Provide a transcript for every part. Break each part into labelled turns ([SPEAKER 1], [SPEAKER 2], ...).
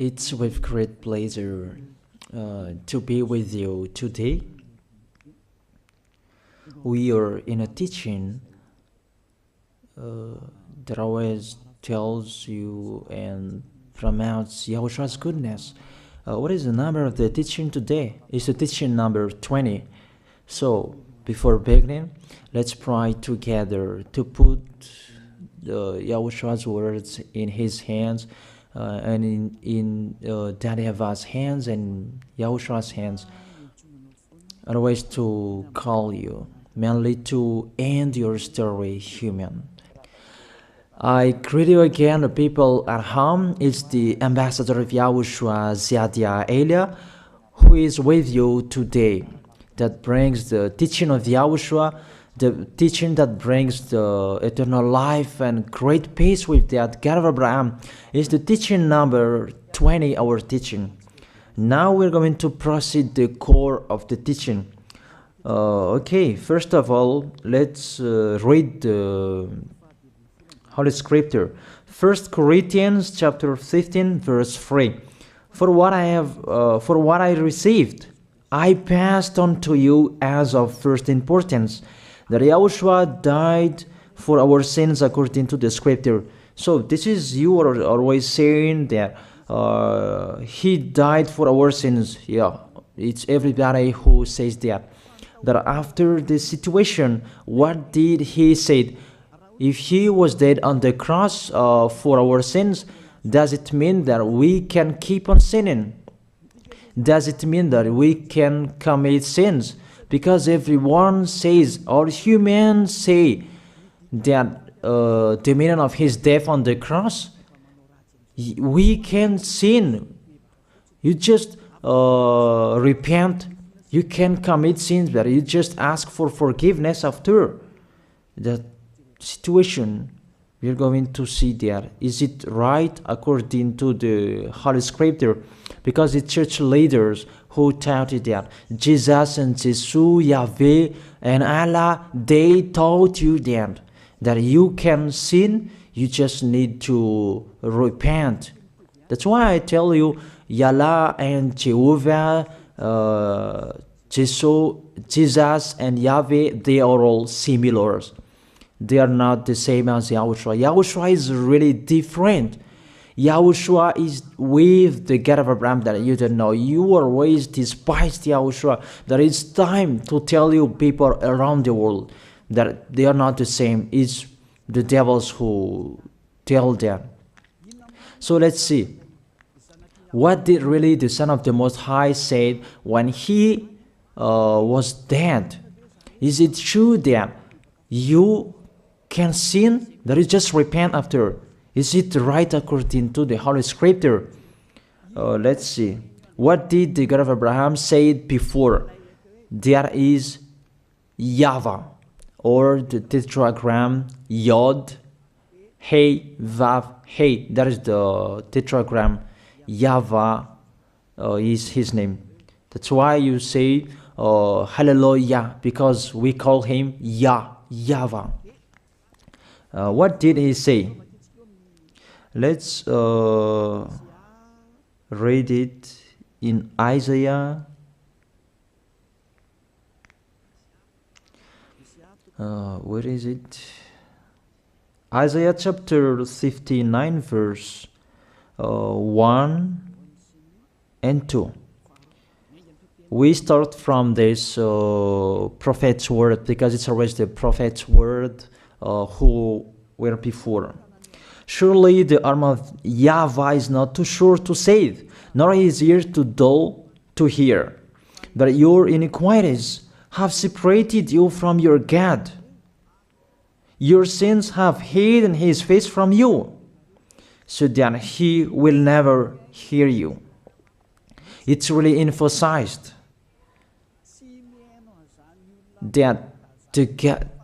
[SPEAKER 1] It's with great pleasure to be with you today. We are in a teaching that always tells you and promotes Yahushua's goodness. What is the number of the teaching today? It's the teaching number 20. So, before beginning, let's pray together to put Yahushua's words in his hands and in Daddy YAHVAH's hands and Yahushua's hands. Otherwise, to call you, mainly to end your story human. I greet you again, the people at home. It's the ambassador of Yahushua, Ziadia Elia, who is with you today. That brings the teaching of Yahushua, the teaching that brings the eternal life and great peace with that God of Abraham. Is the teaching number 20, our teaching. Now we're going to proceed the core of the teaching. Okay, first of all, let's read the Holy Scripture. 1 Corinthians chapter 15, verse 3. For what I received, I passed on to you as of first importance, that Yahushua died for our sins according to the Scripture. So this is, you are always saying that he died for our sins. Yeah, it's everybody who says that. That after the situation, what did he say? If he was dead on the cross for our sins, does it mean that we can keep on sinning? Does it mean that we can commit sins? Because everyone says, or humans say, that the meaning of his death on the cross, we can sin. You just repent. You can commit sins, but you just ask for forgiveness after that situation. We're going to see that. Is it right according to the Holy Scripture? Because the church leaders who taught it that Jesus and Jesus, Yahweh and Allah, they taught you that you can sin, you just need to repent. That's why I tell you, Yahlah and Jehovah, Jesus and Yahweh, they are all similar. They are not the same as Yahushua. Yahushua is really different. Yahushua is with the God of Abraham that you don't know. You always despised Yahushua. That it's time to tell you people around the world that they are not the same. It's the devils who tell them. So let's see. What did really the Son of the Most High say when he was dead? Is it true that you can sin? That is just repent after. Is it right according to the Holy Scripture? Let's see. What did the God of Abraham say before? There is YAHVAH, or the tetragram Yod, Hey, Vav, Hey. That is the tetragram. YAHVAH is his name. That's why you say Hallelujah, because we call him YAHVAH. What did he say? Let's read it in Isaiah. Where is it? Isaiah chapter 59, verse 1 and 2. We start from this prophet's word, because it's always the prophet's word who were before. Surely the arm of YAHVAH is not too short to save, nor his ear too dull to hear. But your iniquities have separated you from your God. Your sins have hidden his face from you, so that he will never hear you. It's really emphasized that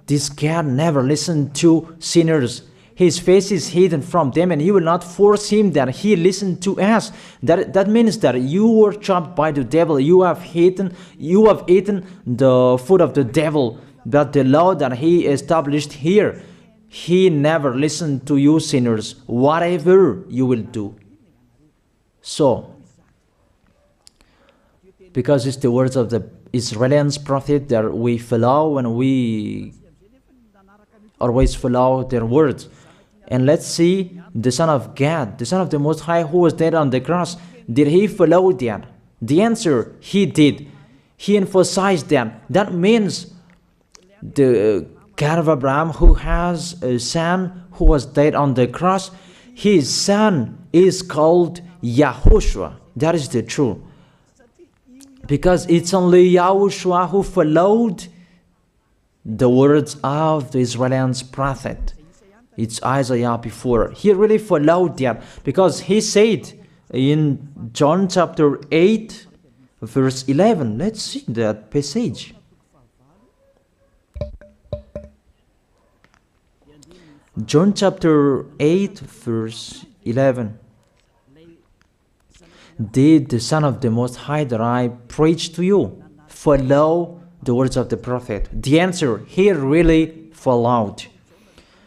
[SPEAKER 1] this God never listened to sinners. His face is hidden from them, and you will not force him that he listen to us. That means that you were trapped by the devil. You have eaten the food of the devil. But the law that he established here, he never listened to you sinners, whatever you will do. So, because it's the words of the Israeli prophet that we follow, and we always follow their words. And let's see the Son of God, the Son of the Most High, who was dead on the cross. Did he follow that? The answer, he did. He emphasized that. That means the God of Abraham, who has a son who was dead on the cross, his son is called YAHOSHUAH. That is the truth. Because it's only YAHOSHUAH who followed the words of the Israeli prophet. It's Isaiah before. He really followed that, because he said in John chapter 8, verse 11. Let's see that passage. John chapter 8, verse 11. Did the Son of the Most High that I preach to you follow the words of the prophet? The answer, he really followed.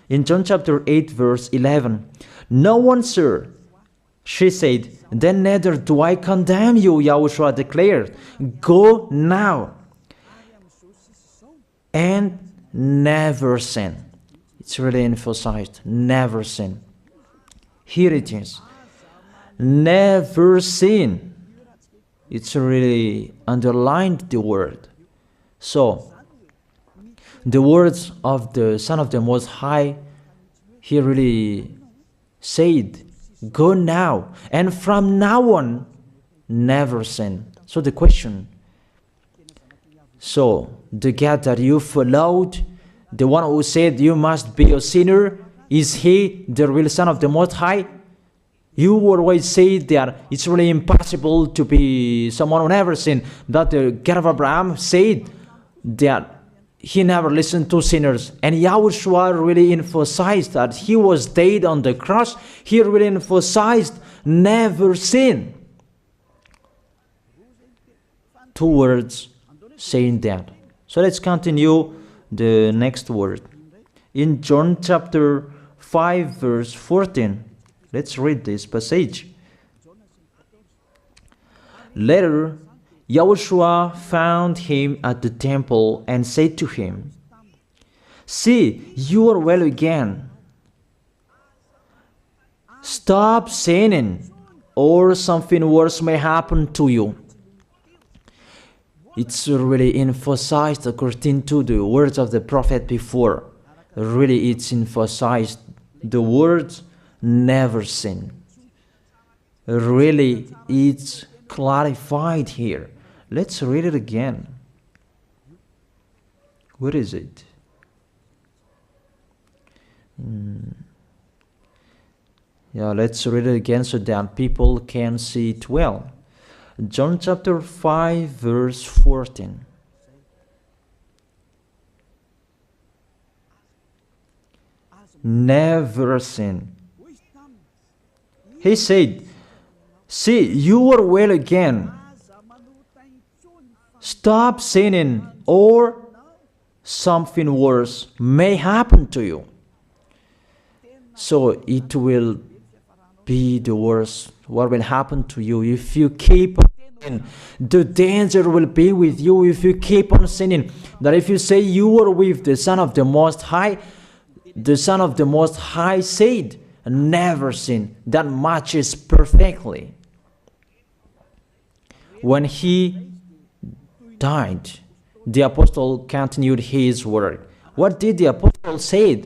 [SPEAKER 1] In John chapter 8, verse 11, no one, sir, she said, then neither do I condemn you, YAHOSHUAH declared. Go now and never sin. It's really emphasized, never sin. Here it is. Never sin. It's really underlined the word. So, the words of the Son of the Most High, he really said, go now, and from now on, never sin. So the question, so the God that you followed, the one who said you must be a sinner, is he the real Son of the Most High? You always say that it's really impossible to be someone who never sinned. That the God of Abraham said that he never listened to sinners. And YAHOSHUAH really emphasized that he was dead on the cross. He really emphasized never sin. Two words saying that. So let's continue the next word. In John chapter 5, verse 14, let's read this passage. Later, YAHOSHUAH found him at the temple and said to him, see, you are well again. Stop sinning, or something worse may happen to you. It's really emphasized according to the words of the prophet before. Really, it's emphasized the words never sin. Really, it's clarified here. Let's read it again. Where is it? Yeah, let's read it again so that people can see it well. John chapter 5, verse 14. Never sin. He said, see, you are well again. Stop sinning, or something worse may happen to you. So it will be the worst. What will happen to you if you keep on sinning? The danger will be with you if you keep on sinning. That if you say you are with the Son of the Most High, the Son of the Most High said, never sin. That matches perfectly. When he died, the apostle continued his work. What did the apostle say?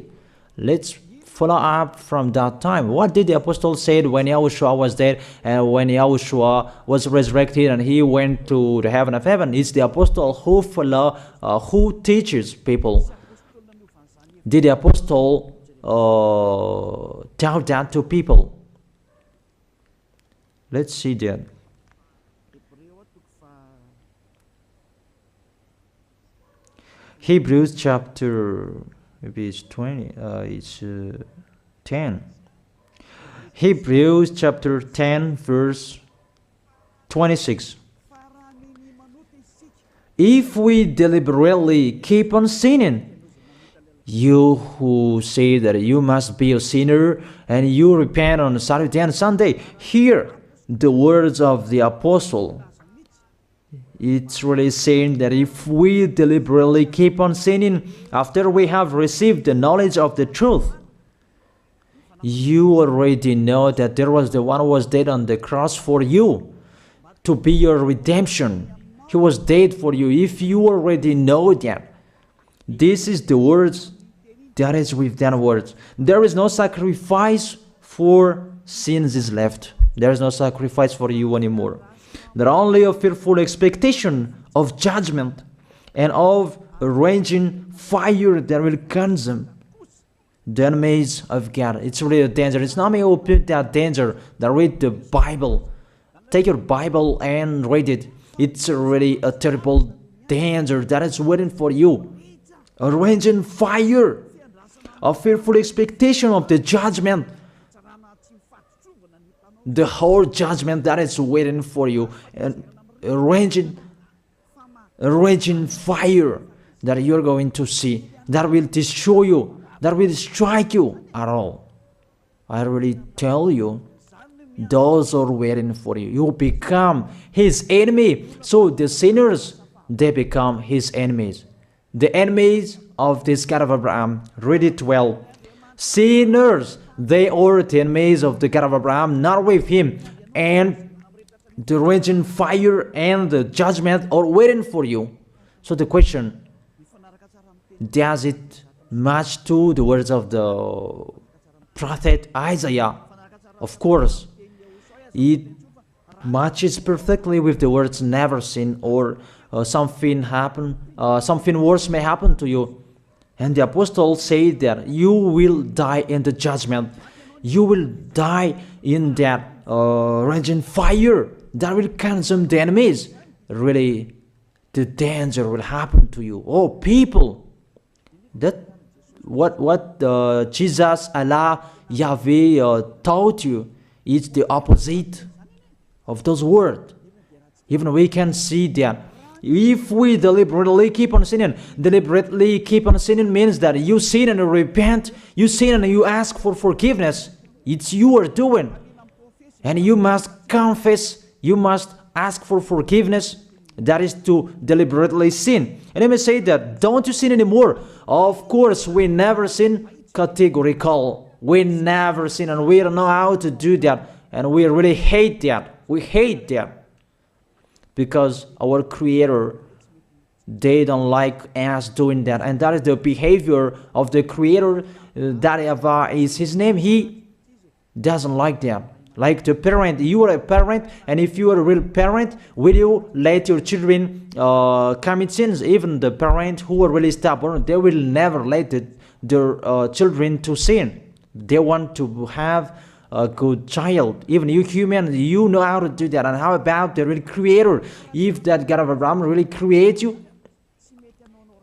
[SPEAKER 1] Let's follow up from that time. What did the apostle say when YAHOSHUAH was dead and when YAHOSHUAH was resurrected and he went to the heaven of heaven? It's the apostle who teaches people. Did the apostle tell that to people? Let's see that. Hebrews chapter, maybe it's 20, it's 10. Hebrews chapter 10, verse 26. If we deliberately keep on sinning, you who say that you must be a sinner and you repent on Saturday and Sunday, here the words of the apostle. It's really saying that if we deliberately keep on sinning after we have received the knowledge of the truth, you already know that there was the one who was dead on the cross for you to be your redemption. He was dead for you. If you already know that, this is the words that is with that words. There is no sacrifice for sins is left. There is no sacrifice for you anymore. There are only a fearful expectation of judgment and of a raging fire that will consume the enemies of God. It's really a danger. It's not me who put that danger that read the Bible. Take your Bible and read it. It's really a terrible danger that is waiting for you. A raging fire, a fearful expectation of the judgment. The whole judgment that is waiting for you, and a raging fire that you're going to see, that will destroy you, that will strike you at all. I really tell you, those are waiting for you. You become his enemy. So the sinners, they become his enemies. The enemies of this God of Abraham. Read it well. Sinners, they are the enemies of the God of Abraham, not with him. And the raging fire and the judgment are waiting for you. So the question, does it match to the words of the prophet Isaiah? Of course. It matches perfectly with the words never sin, or something worse may happen to you. And the apostle said that you will die in the judgment. You will die in that raging fire that will consume the enemies. Really, the danger will happen to you. Oh, people, that what Jesus, Allah, Yahweh taught you is the opposite of those words. Even we can see that. If we deliberately keep on sinning means that you sin and you repent, you sin and you ask for forgiveness. It's you are doing. And you must confess, you must ask for forgiveness. That is to deliberately sin. And let me say that, don't you sin anymore. Of course, we never sin categorical. We never sin, and we don't know how to do that. And we really hate that. We hate that. Because our Creator, they don't like us doing that. And that is the behavior of the Creator. That YAHVAH is his name. He doesn't like that. Like the parent, you are a parent, and if you are a real parent, will you let your children commit sins? Even the parent who are really stubborn, they will never let their children to sin. They want to have a good child. Even you human, you know how to do that. And how about the real Creator? If that God of Abraham really creates you,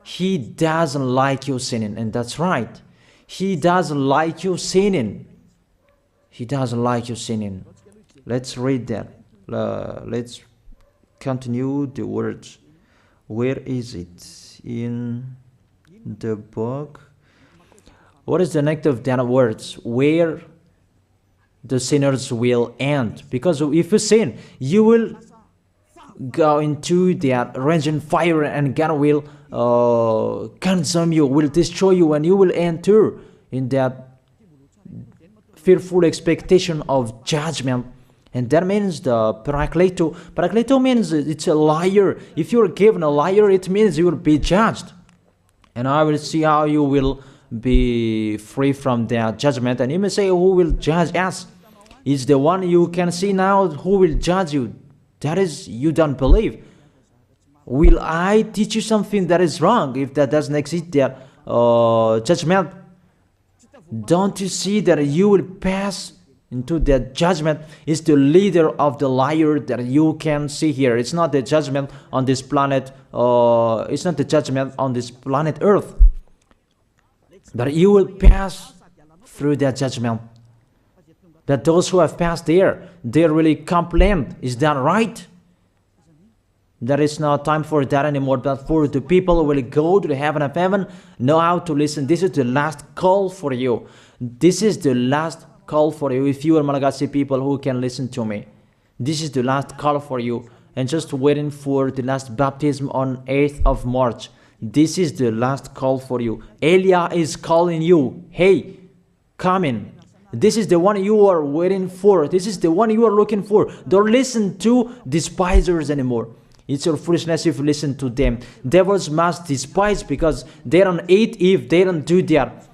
[SPEAKER 1] he doesn't like you sinning. And that's right. He doesn't like you sinning. He doesn't like you sinning. Let's read that. Let's continue the words. Where is it? In the book. What is the next of that words? Where the sinners will end. Because if you sin, you will go into that raging fire, and God will consume you, will destroy you, and you will enter in that fearful expectation of judgment. And that means the parakleto. Parakleto means it's a liar. If you're given a liar, it means you will be judged. And I will see how you will be free from that judgment. And you may say, who will judge us? It's the one you can see now who will judge you. That is, you don't believe. Will I teach you something that is wrong if that doesn't exist, that judgment? Don't you see that you will pass into that judgment? Is the leader of the liar that you can see here. It's not the judgment on this planet. It's not the judgment on this planet Earth. That you will pass through that judgment. That those who have passed there, they really complain. Is that right? There is no time for that anymore. But for the people who will go to the heaven of heaven, know how to listen. This is the last call for you. This is the last call for you. If you are Malagasy people who can listen to me, This is the last call for you. And just waiting for the last baptism on 8th of March. This is the last call for you. Elia is calling you. Hey, come in. This is the one you are waiting for. This is the one you are looking for. Don't listen to despisers anymore. It's your foolishness if you listen to them. Devils must despise because they don't eat if they don't do that.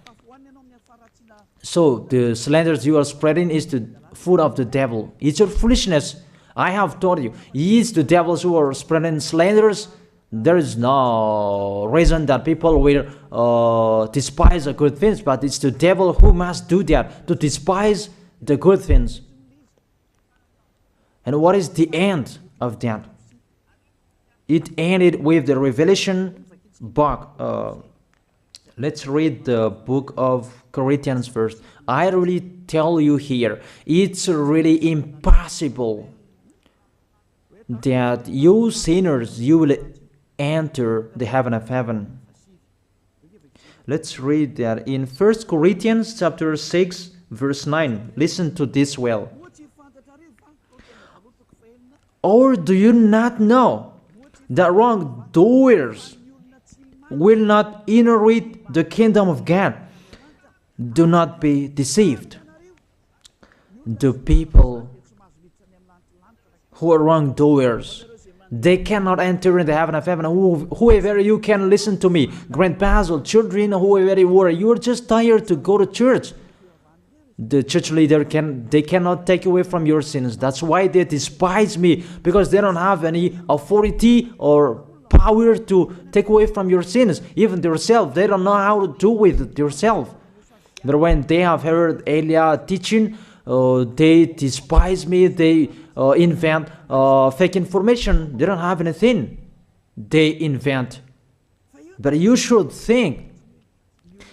[SPEAKER 1] So the slanders you are spreading is the food of the devil. It's your foolishness. I have told you. It's the devils who are spreading slanders. There is no reason that people will despise the good things, but it's the devil who must do that, to despise the good things. And what is the end of that? It ended with the revelation book. Let's read the book of Corinthians first. I really tell you here, it's really impossible that you sinners, you will enter the heaven of heaven. Let's read that in 1 Corinthians chapter 6 verse 9. Listen to this well. Or do you not know that wrongdoers will not inherit the kingdom of God? Do not be deceived. The people who are wrongdoers, they cannot enter in the heaven of heaven. Whoever you can listen to me, grandpas or children, whoever you are, you are just tired to go to church. The church leader they cannot take away from your sins. That's why they despise me, because they don't have any authority or power to take away from your sins. Even themselves, they don't know how to do with themselves. But when they have heard Elia teaching, they despise me. They invent fake information. They don't have anything. They invent. But you should think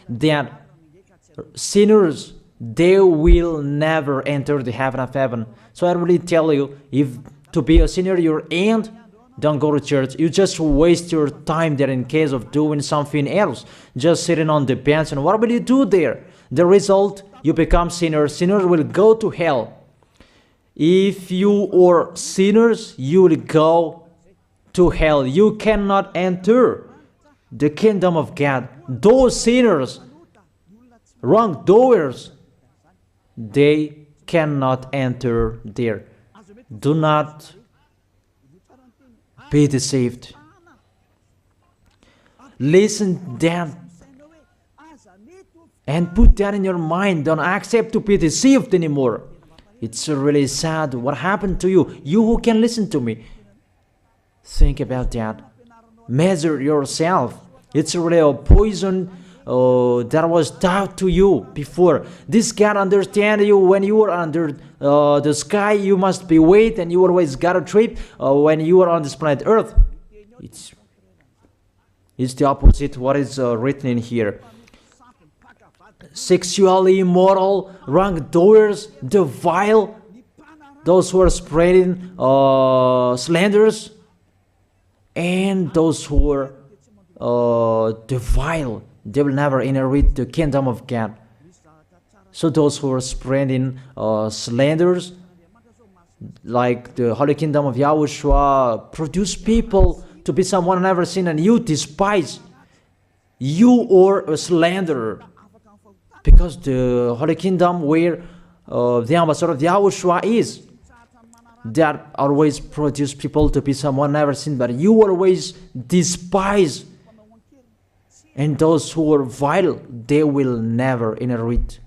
[SPEAKER 1] that sinners, they will never enter the heaven of heaven. So I really tell you, if to be a sinner you're in, don't go to church. You just waste your time there in case of doing something else. Just sitting on the bench, and what will you do there? The result, you become sinners. Sinners will go to hell. If you are sinners, you will go to hell. You cannot enter the kingdom of God. Those sinners, wrongdoers, they cannot enter there. Do not be deceived. Listen then and put that in your mind. Don't accept to be deceived anymore. It's really sad what happened to you. You who can listen to me, think about that. Measure yourself. It's really a poison that was taught to you before. This can understand you when you are under the sky. You must be wait, and you always got a trip when you are on this planet Earth. It's the opposite what is written in here. Sexually immoral, wrongdoers, the vile, those who are spreading slanders, and those who are the vile, they will never inherit the kingdom of God. So those who are spreading slanders, like the Holy Kingdom of YAHOSHUAH, produce people to be someone never seen, and you despise. You are a slanderer. Because the Holy Kingdom where the ambassador of YAHOSHUAH is, that always produce people to be someone never seen, but you always despise. And those who are vile, they will never inherit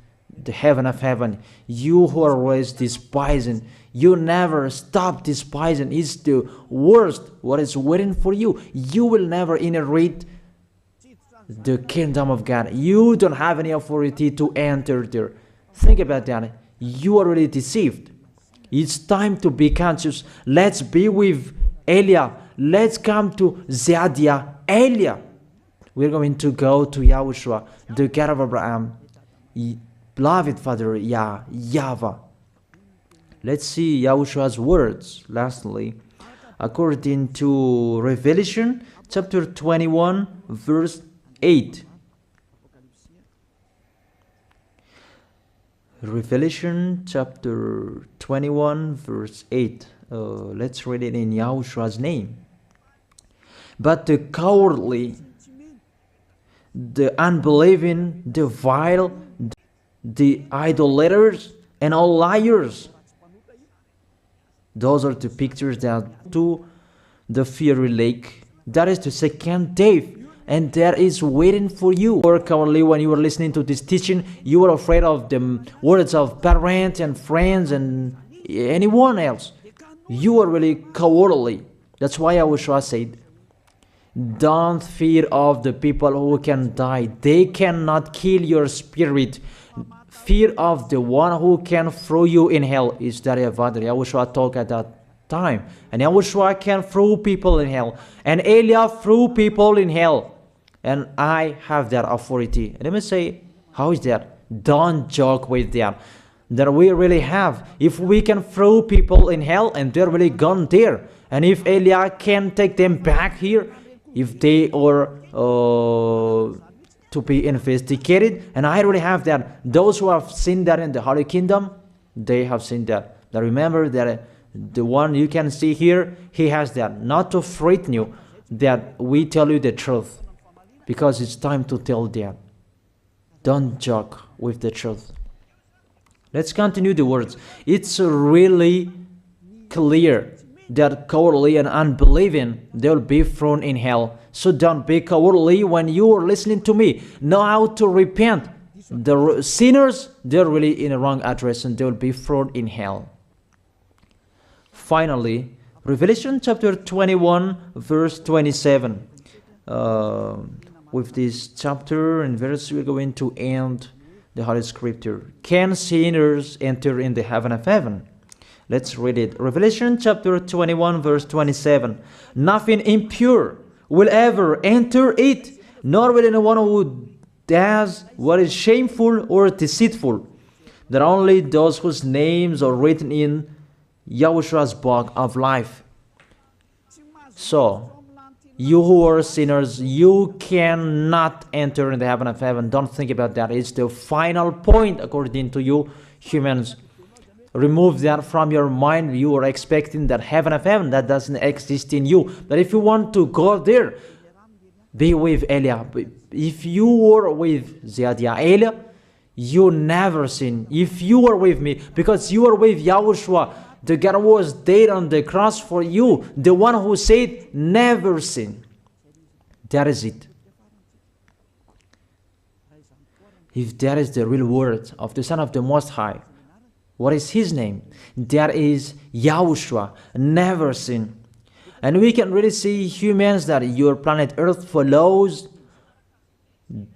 [SPEAKER 1] the heaven of heaven. You who are always despising, you never stop despising. It's the worst what is waiting for you. You will never inherit the kingdom of God. You don't have any authority to enter there. Think about that. You are already deceived. It's time to be conscious. Let's be with Elia. Let's come to Zadiah. Elia. We're going to go to YAHOSHUAH, the God of Abraham, beloved Father YAHVAH. Let's see YAHOSHUAH's words. Lastly, according to Revelation chapter 21 verse 8. Revelation chapter 21 verse 8. Let's read it in Yahoshua's name. But the cowardly, the unbelieving, the vile, the idolaters, and all liars. Those are the pictures that to the fiery lake. That is the second death, and that is waiting for you. Or currently, when you are listening to this teaching, you are afraid of the words of parents and friends and anyone else. You are really cowardly. That's why YAHOSHUAH said, don't fear of the people who can die. They cannot kill your spirit. Fear of the one who can throw you in hell. Is that YAHVAH? YAHOSHUAH talked at that time. And YAHOSHUAH can throw people in hell. And Elijah threw people in hell. And I have that authority. Let me say, how is that? Don't joke with that. That we really have. If we can throw people in hell and they're really gone there. And if Elijah can take them back here, if they are to be investigated, and I really have that. Those who have seen that in the Holy Kingdom, they have seen that. Now remember that the one you can see here, he has that. Not to frighten you, that we tell you the truth, because it's time to tell that. Don't joke with the truth. Let's continue the words. It's really clear that cowardly and unbelieving, they'll be thrown in hell. So don't be cowardly when you are listening to me. Know how to repent. The sinners, they're really in a wrong address and they'll be thrown in hell. Finally, Revelation chapter 21 verse 27. With this chapter and verse, we're going to end the Holy Scripture. Can sinners enter in the heaven of heaven? Let's read it. Revelation chapter 21 verse 27. Nothing impure will ever enter it, nor will anyone who does what is shameful or deceitful. That only those whose names are written in YAHOSHUAH's book of life. So, you who are sinners, you cannot enter in the heaven of heaven. Don't think about that. It's the final point according to you humans. Remove that from your mind. You are expecting that heaven of heaven that doesn't exist in you. But if you want to go there, be with Elia. If you were with Elia, you never sin. If you are with me, because you are with YAHOSHUAH, the God was dead on the cross for you, the one who said never sin. That is it. If that is the real word of the Son of the Most High, what is his name? That is YAHOSHUAH, never sin. And we can really see humans that your planet Earth follows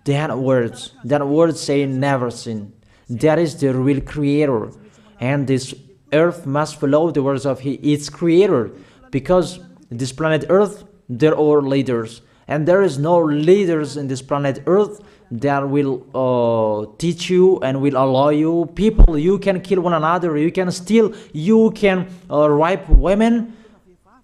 [SPEAKER 1] that words. That word saying never sin. That is the real creator. And this Earth must follow the words of its creator. Because this planet Earth, there are leaders. And there is no leaders in this planet Earth that will teach you and will allow you. People, you can kill one another, you can steal, you can rape women,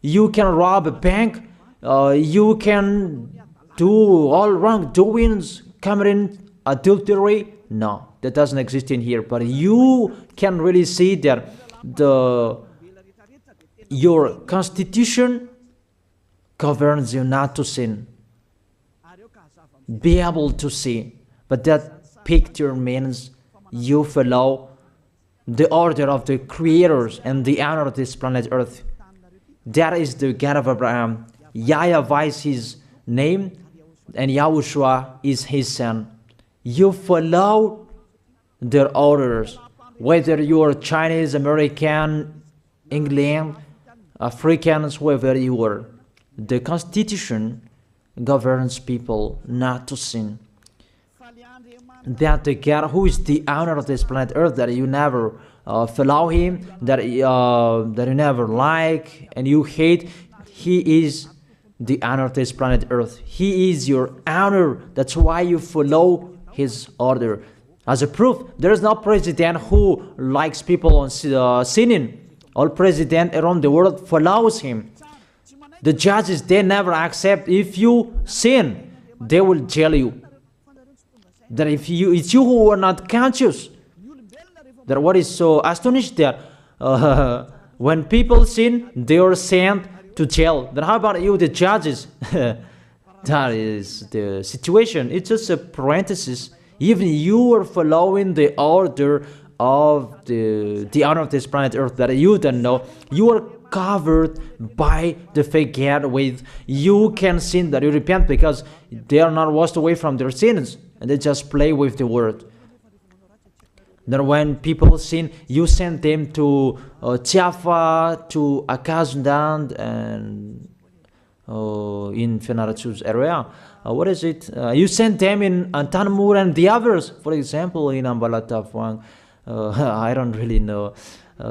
[SPEAKER 1] you can rob a bank, you can do all wrongdoings, committing adultery. No, that doesn't exist in here. But you can really see that your constitution governs you not to sin. Be able to see. But that picture means you follow the order of the creators and the honor of this planet Earth. That is the God of Abraham. YAHVAH is his name, and YAHOSHUAH is his son. You follow their orders, whether you are Chinese, American, England, Africans, whoever you are. The Constitution governs people not to sin. That the God who is the owner of this planet Earth, that you never follow him, that you never like and you hate, he is the owner of this planet Earth. He is your owner. That's why you follow his order. As a proof, there is no president who likes people on sinning. All president around the world follows him. The judges, they never accept. If you sin, they will jail you. That if it's you who are not conscious, That what is so astonished that when people sin, they are sent to jail. Then how about you, the judges? That is the situation. It's just a parenthesis. Even you are following the order of the honor of this planet Earth that you don't know. You are covered by the fake God with you can sin that you repent because they are not washed away from their sins and they just play with the word. Then when people sin, you send them to YAHVAH, to Akazundand, and in Fenarachu's area. What is it? You send them in Antanmur and the others. For example, in Ambalatafwang. I don't really know.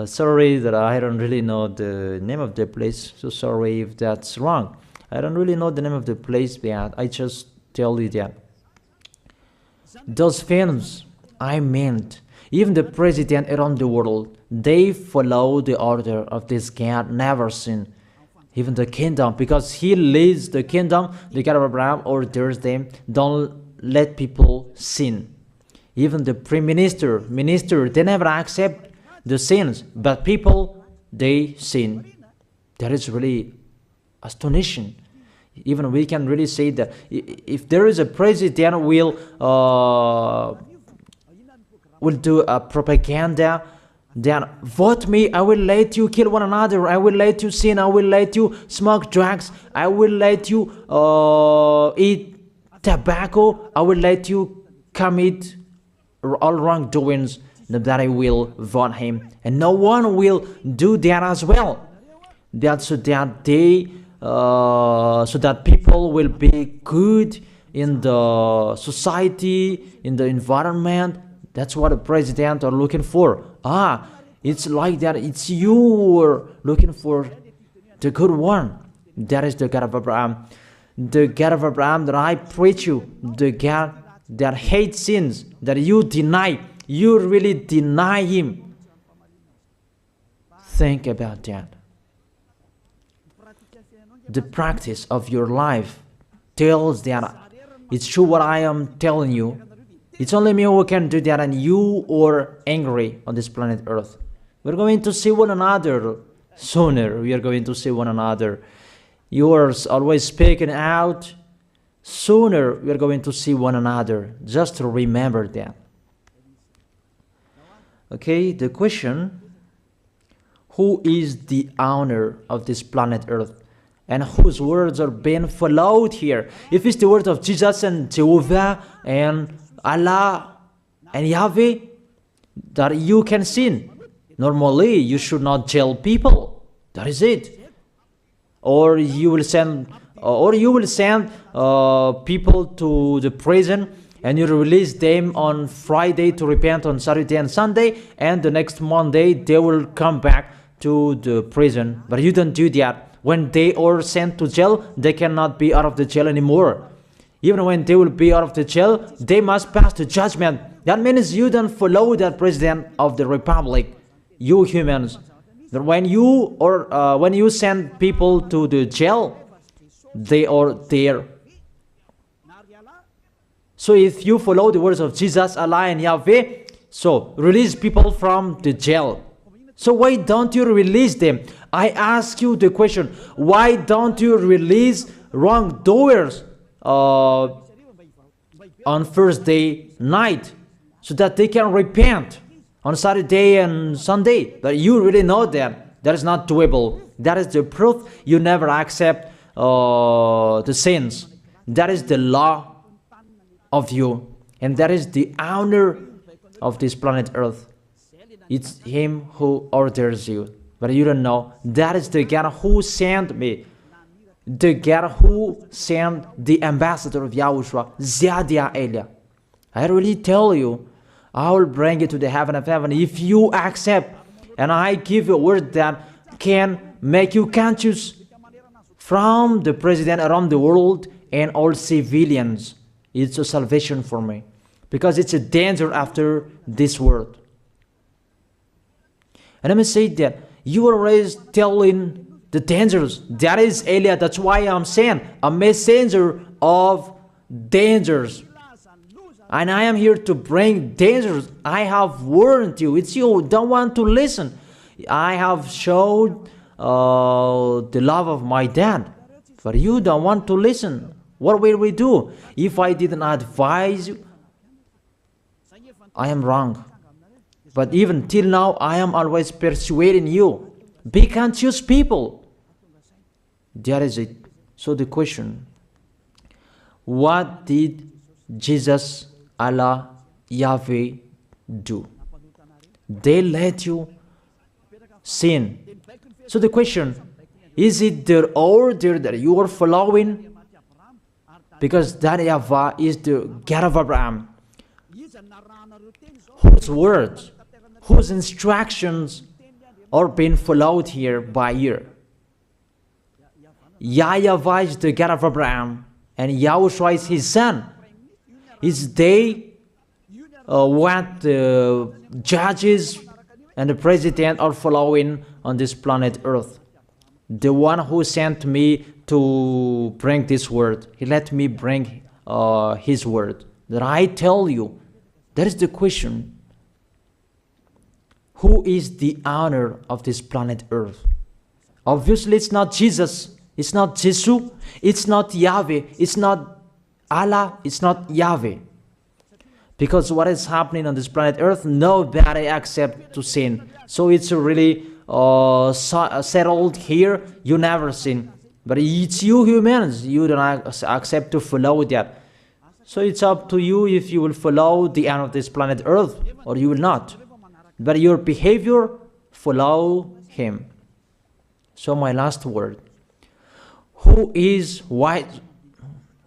[SPEAKER 1] Sorry that I don't really know the name of the place. So sorry if that's wrong. I don't really know the name of the place, but I just tell you that. Those films, I meant, even the president around the world, they follow the order of this God, never sin. Even the kingdom, because he leads the kingdom, the God of Abraham orders them, don't let people sin. Even the prime minister, they never accept the sins, but people, they sin. That is really astonishing. Even we can really say that if there is a president will do a propaganda, then vote me, I will let you kill one another, I will let you sin, I will let you smoke drugs, I will let you eat tobacco, I will let you commit all wrongdoings, that I will vote him. And no one will do that as well. That's so that they, so that people will be good in the society, in the environment. That's what the president are looking for. It's like that. It's you who are looking for the good one. That is the God of Abraham. The God of Abraham that I preach you. The God that hates sins, that you deny. You really deny him. Think about that. The practice of your life tells that it's true what I am telling you. It's only me who can do that, and you are angry on this planet Earth. We're going to see one another sooner. We are going to see one another. You are always speaking out. Sooner we are going to see one another. Just to remember that. Okay, the question, who is the owner of this planet Earth? And whose words are being followed here? If it's the word of Jesus and Jehovah and Allah and Yahweh, that you can sin. Normally, you should not jail people. That is it. Or you will send, people to the prison, and you release them on Friday to repent on Saturday and Sunday, and the next Monday they will come back to the prison. But you don't do that. When they are sent to jail, they cannot be out of the jail anymore. Even when they will be out of the jail, they must pass the judgment. That means you don't follow that president of the republic, you humans. That when you send people to the jail, they are there. So if you follow the words of Jesus, Allah and Yahweh, so release people from the jail. So why don't you release them? I ask you the question, why don't you release wrongdoers on Thursday night so that they can repent on Saturday and Sunday? But you really know that that is not doable. That is the proof you never accept the sins. That is the law of you, and that is the owner of this planet Earth. It's him who orders you, but you don't know. That is the God who sent me, the God who sent the ambassador of Yahushua, Ziadia Elia. I really tell you, I will bring you to the heaven of heaven if you accept, and I give you a word that can make you conscious from the president around the world and all civilians. It's a salvation for me, because it's a danger after this world. And let me say that you are always telling the dangers. That is Elia. That's why I'm saying a messenger of dangers. And I am here to bring dangers. I have warned you. It's you who don't want to listen. I have showed the love of my dad. But you don't want to listen. What will we do? If I didn't advise you, I am wrong. But even till now, I am always persuading you. Be conscious people. That is it. So the question, what did Jesus, Allah, Yahweh do? They let you sin. So the question, is it their order that you are following? Because that YAHVAH is the God of Abraham, whose words, whose instructions are being followed here by year. YAHVAH is the God of Abraham, and YAHOSHUAH is his son. Is they what the judges and the president are following on this planet Earth? The one who sent me to bring this word, he let me bring his word. That I tell you, that is the question. Who is the owner of this planet Earth? Obviously, it's not Jesus. It's not Jesus. It's not Yahweh. It's not Allah. It's not Yahweh. Because what is happening on this planet Earth, nobody accepts to sin. So it's really settled here. You never sin. But it's you humans. You don't accept to follow that. So it's up to you if you will follow the end of this planet Earth or you will not. But your behavior, follow him. So my last word. Who is wise?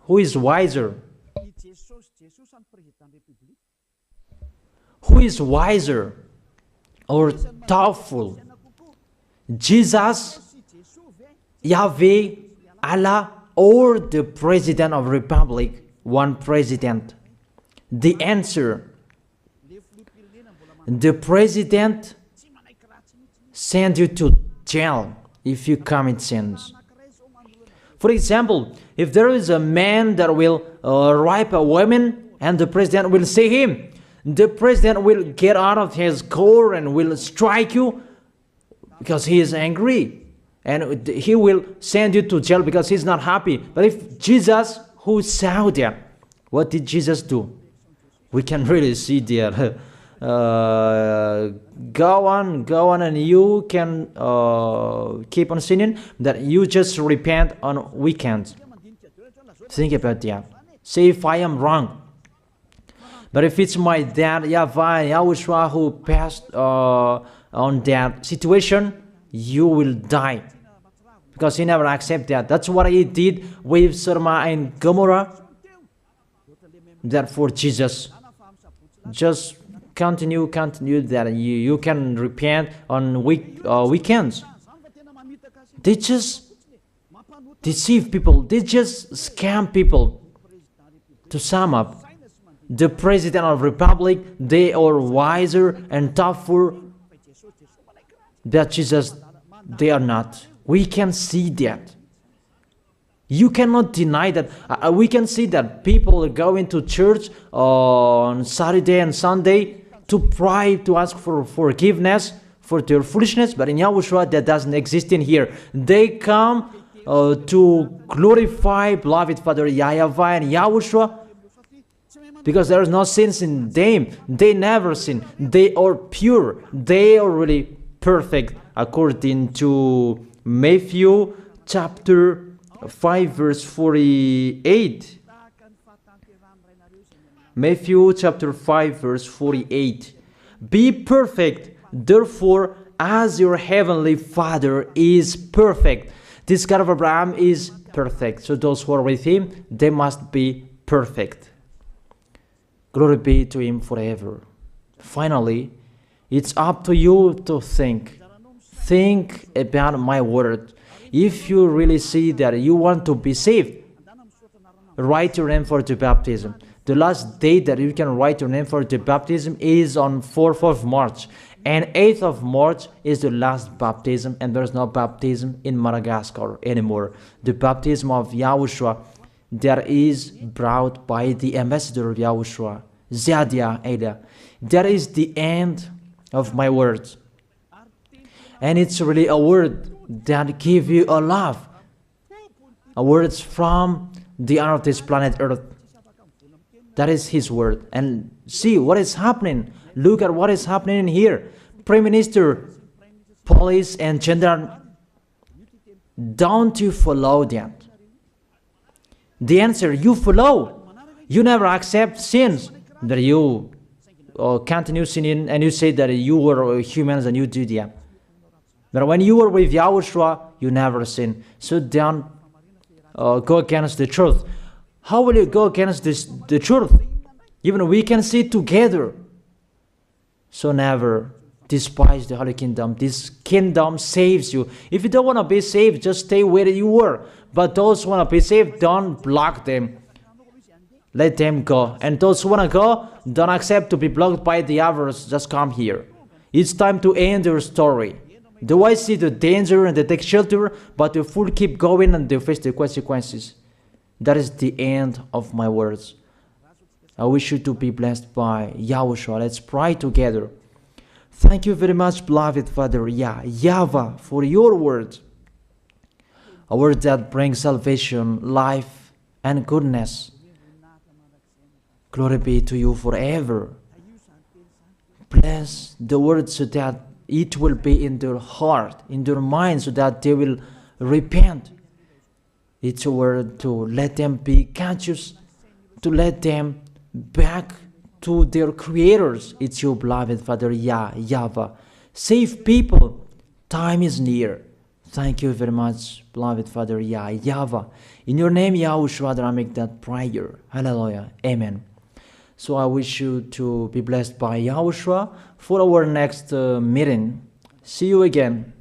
[SPEAKER 1] Who is wiser? Who is wiser or doubtful? Jesus, Yahweh, Allah, or the President of Republic, one president? The answer, the president send you to jail if you commit sins. For example, if there is a man that will rape a woman and the president will see him, the president will get out of his car and will strike you because he is angry. And he will send you to jail because he's not happy. But if Jesus, who saw that, what did Jesus do? We can really see that. Go on, and you can keep on sinning, that you just repent on weekends. Think about that. See if I am wrong. But if it's my dad, YAHVAH and YAHOSHUAH, who passed on that situation, you will die. Because he never accepted that. That's what he did with Sodom and Gomorrah. Therefore, Jesus, just continue that you can repent on weekends. They just deceive people. They just scam people. To sum up, the President of the Republic, they are wiser and tougher than Jesus. They are not. We can see that. You cannot deny that. We can see that people are going to church on Saturday and Sunday to pray, to ask for forgiveness for their foolishness, but in YAHOSHUAH that doesn't exist in here. They come to glorify beloved Father YAHVAH and YAHOSHUAH because there is no sins in them. They never sin. They are pure. They are really perfect according to Matthew chapter 5 verse 48. Matthew chapter 5 verse 48. Be perfect, therefore, as your heavenly Father is perfect. This God of Abraham is perfect. So those who are with him, they must be perfect. Glory be to him forever. Finally, it's up to you to think. Think about my word. If you really see that you want to be saved, write your name for the baptism. The last date that you can write your name for the baptism is on 4th of March. And 8th of March is the last baptism, and there's no baptism in Madagascar anymore. The baptism of YAHOSHUAH that is brought by the ambassador of YAHOSHUAH, Zadia Ada. That is the end of my words. And it's really a word that gives you a love. A word from the honor of this planet Earth. That is his word. And see what is happening. Look at what is happening here. Prime Minister, police and gendarme, don't you follow that? The answer, you follow. You never accept sins. That you continue sinning and you say that you were humans and you do that. But when you were with YAHOSHUAH, you never sin. So don't go against the truth. How will you go against the truth? Even we can sit together. So never despise the Holy Kingdom. This kingdom saves you. If you don't want to be saved, just stay where you were. But those who want to be saved, don't block them. Let them go. And those who want to go, don't accept to be blocked by the others. Just come here. It's time to end your story. Do I see the danger and they take shelter, but the fool keep going and they face the consequences? That is the end of my words. I wish you to be blessed by YAHOSHUAH. Let's pray together. Thank you very much, beloved Father YAHVAH, for your word. A word that brings salvation, life, and goodness. Glory be to you forever. Bless the word so that it will be in their heart, in their mind, so that they will repent. It's a word to let them be conscious, to let them back to their creators. It's your beloved Father YAHVAH. Save people. Time is near. Thank you very much, beloved Father YAHVAH. In your name, YAHOSHUAH, that I make that prayer. Hallelujah. Amen. So I wish you to be blessed by YAHOSHUAH for our next meeting. See you again.